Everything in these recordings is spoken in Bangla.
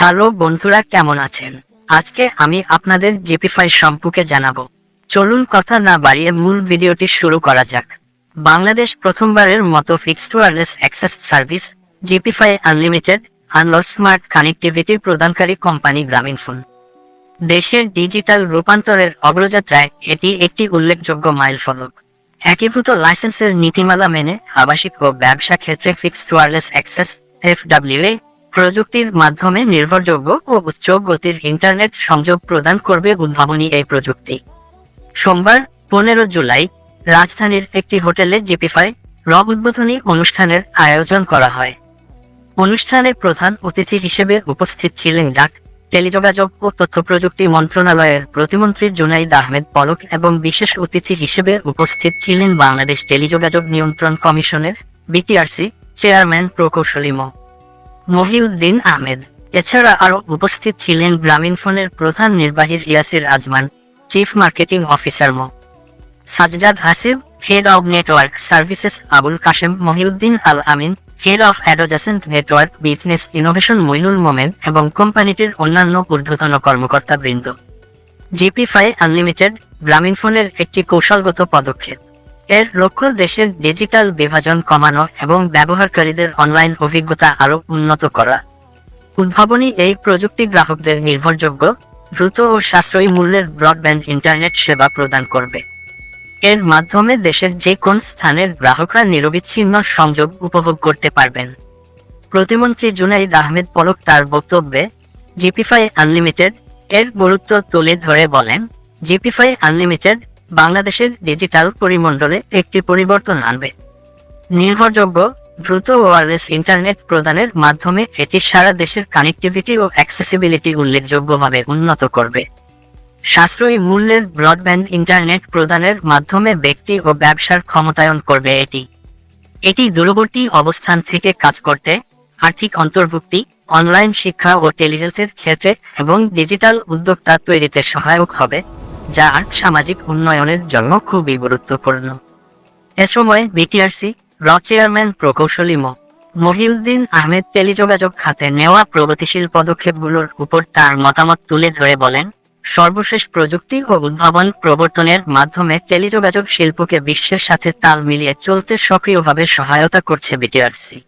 হ্যালো বন্ধুরা, কেমন আছেন? আজকে আমি আপনাদের জিপিফাই সম্পর্কে জানাবো। চলুন কথা না বাড়িয়ে মূল ভিডিওটি শুরু করা যাক। বাংলাদেশ প্রথমবারের মতো fixed wireless access service জিপিফাই unlimited আনলো স্মার্ট কানেক্টিভিটি প্রদানকারী কোম্পানি গ্রামীণফোন। দেশের ডিজিটাল রূপান্তরের অগ্রযাত্রায় এটি একটি উল্লেখযোগ্য মাইলফলক। একীভূত লাইসেন্সের নীতিমালা মেনে আবাসিক ও ব্যবসা ক্ষেত্রে ফিক্সড ওয়্যারলেস অ্যাক্সেস এফডব্লিউএ প্রযুক্তির মাধ্যমে নির্ভরযোগ্য ও উচ্চ গতির ইন্টারনেট সংযোগ প্রদান করবে উদ্ভাবনী এই প্রযুক্তি। সোমবার 15 জুলাই রাজধানীর একটি হোটেলে জিপিফাই উদ্বোধনী অনুষ্ঠানের আয়োজন করা হয়। অনুষ্ঠানে প্রধান অতিথি হিসেবে উপস্থিত ছিলেন ডাক, টেলিযোগাযোগ ও তথ্য প্রযুক্তি মন্ত্রণালয়ের প্রতিমন্ত্রী জুনাইদ আহমেদ পলক এবং বিশেষ অতিথি হিসেবে উপস্থিত ছিলেন বাংলাদেশ টেলিযোগাযোগ নিয়ন্ত্রণ কমিশনের বিটিআরসি চেয়ারম্যান প্রকৌশলী মহিউদ্দিন আহমেদ। এছাড়া আরও উপস্থিত ছিলেন গ্রামীণফোনের প্রধান নির্বাহী Yasir Azman, chief marketing officer Sajjad Hasib, head of network services Abul Kashem Mohiuddin Al Amin, head of adjacent network business innovation Mainul Momen এবং কোম্পানিটির অন্যান্য ঊর্ধ্বতন কর্মকর্তাবৃন্দ। জিপিফাই আনলিমিটেড গ্রামীণফোনের একটি কৌশলগত পদক্ষেপ। এর লক্ষ্য দেশের ডিজিটাল বিভাজন কমানো এবং ব্যবহারকারীদের অনলাইন অভিজ্ঞতা আরও উন্নত করা। উদ্ভাবনী এই প্রযুক্তি গ্রাহকদের নির্ভরযোগ্য, দ্রুত ও সাশ্রয়ী মূল্যের ব্রডব্যান্ড ইন্টারনেট সেবা প্রদান করবে। এর মাধ্যমে দেশের যে কোন স্থানের গ্রাহকরা নিরবিচ্ছিন্ন সংযোগ উপভোগ করতে পারবেন। প্রতিমন্ত্রী জুনাইদ আহমেদ পলক তার বক্তব্যে জিপিফাই আনলিমিটেড এর গুরুত্ব তুলে ধরে বলেন, জিপিফাই আনলিমিটেড বাংলাদেশের ডিজিটাল পরিমণ্ডলে একটি পরিবর্তন আনবে। নির্ভরযোগ্য, দ্রুত ওয়্যারলেস ইন্টারনেট প্রদানের মাধ্যমে এটি সারা দেশের কানেক্টিভিটি ও অ্যাক্সেসিবিলিটি উল্লেখযোগ্যভাবে উন্নত করবে। সাশ্রয়ী মূল্যের ব্রডব্যান্ড ইন্টারনেট প্রদানের মাধ্যমে ব্যক্তি ও ব্যবসার ক্ষমতায়ন করবে। এটি দূরবর্তী অবস্থান থেকে কাজ করতে, আর্থিক অন্তর্ভুক্তি, অনলাইন শিক্ষা ও টেলিহেলথের ক্ষেত্রে এবং ডিজিটাল উদ্যোক্তা তৈরিতে সহায়ক হবে, যা সামাজিক উন্নয়নের জন্য খুবই গুরুত্বপূর্ণ। এ সময় বিটিআরসি চেয়ারম্যান প্রকৌশলী মহিউদ্দিন আহমেদ টেলিযোগাযোগ খাতে নেওয়া প্রগতিশীল পদক্ষেপগুলোর উপর তার মতামত তুলে ধরে বলেন, সর্বশেষ প্রযুক্তি ও উদ্ভাবন প্রবর্তনের মাধ্যমে টেলিযোগাযোগ শিল্পকে বিশ্বের সাথে তাল মিলিয়ে চলতে সক্রিয়ভাবে সহায়তা করছে বিটিআরসি।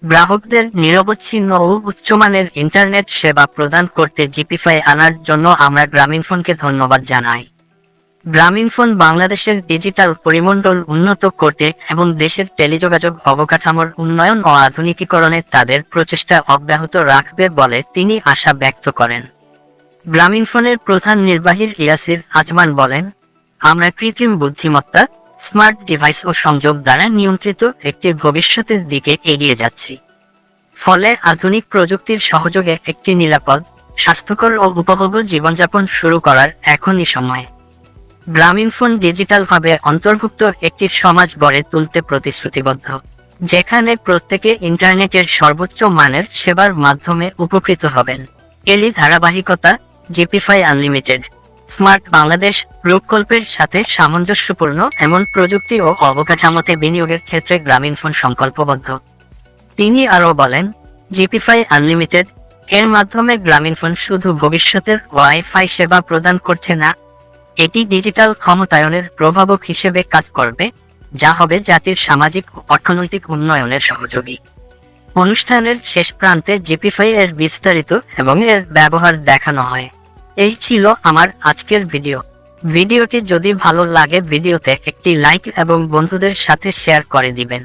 গ্রাহকদের নিরবচ্ছিন্ন ও উচ্চমানের ইন্টারনেট সেবা প্রদান করতে জিপিফাই আনার জন্য আমরা গ্রামীণফোনকে ধন্যবাদ জানাই। গ্রামীণফোন বাংলাদেশের ডিজিটাল পরিমণ্ডল উন্নত করতে এবং দেশের টেলিযোগাযোগ অবকাঠামোর উন্নয়ন ও আধুনিকীকরণে তাদের প্রচেষ্টা অব্যাহত রাখবে বলে তিনি আশা ব্যক্ত করেন। গ্রামীণফোনের প্রধান নির্বাহী ইয়াসির আজমান বলেন, আমরা কৃত্রিম বুদ্ধিমত্তা, স্মার্ট ডিভাইস ও সংযোগ দ্বারা নিয়ন্ত্রিত একটি ভবিষ্যতের দিকে এগিয়ে যাচ্ছি। ফলে আধুনিক প্রযুক্তির সহযোগে একটি নিরাপদ, স্বাস্থ্যকর ও উপভোগ্য জীবনযাপন শুরু করার এখনই সময়। গ্রামীণফোন ডিজিটালভাবে অন্তর্ভুক্ত একটি সমাজ গড়ে তুলতে প্রতিশ্রুতিবদ্ধ, যেখানে প্রত্যেকে ইন্টারনেটের সর্বোচ্চ মানের সেবার মাধ্যমে উপকৃত হবেন। এরই ধারাবাহিকতা জিপিফাই আনলিমিটেড স্মার্ট বাংলাদেশ প্রকল্পের সাথে সামঞ্জস্যপূর্ণ এমন প্রযুক্তি ও অবকাঠামোতে বিনিয়োগের ক্ষেত্রে গ্রামীণফোন সংকল্পবদ্ধ। তিনি আরও বলেন, জিপিফাই আনলিমিটেড এর মাধ্যমে গ্রামীণফোন শুধু ভবিষ্যতের ওয়াইফাই সেবা প্রদান করছে না, এটি ডিজিটাল ক্ষমতায়নের প্রভাবক হিসেবে কাজ করবে, যা হবে জাতির সামাজিক ও অর্থনৈতিক উন্নয়নের সহযোগী। অনুষ্ঠানের শেষ প্রান্তে জিপিফাই এর বিস্তারিত এবং এর ব্যবহার দেখানো হয়। এই ছিল আমার আজকের ভিডিওটি যদি ভালো লাগে ভিডিওতে একটি লাইক এবং বন্ধুদের সাথে শেয়ার করে দিবেন।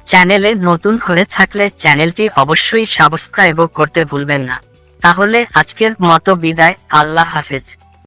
চ্যানেলে নতুন হয়ে থাকলে চ্যানেলটি অবশ্যই সাবস্ক্রাইবও করতে ভুলবেন না। তাহলে আজকের মতো বিদায়, আল্লাহ হাফেজ।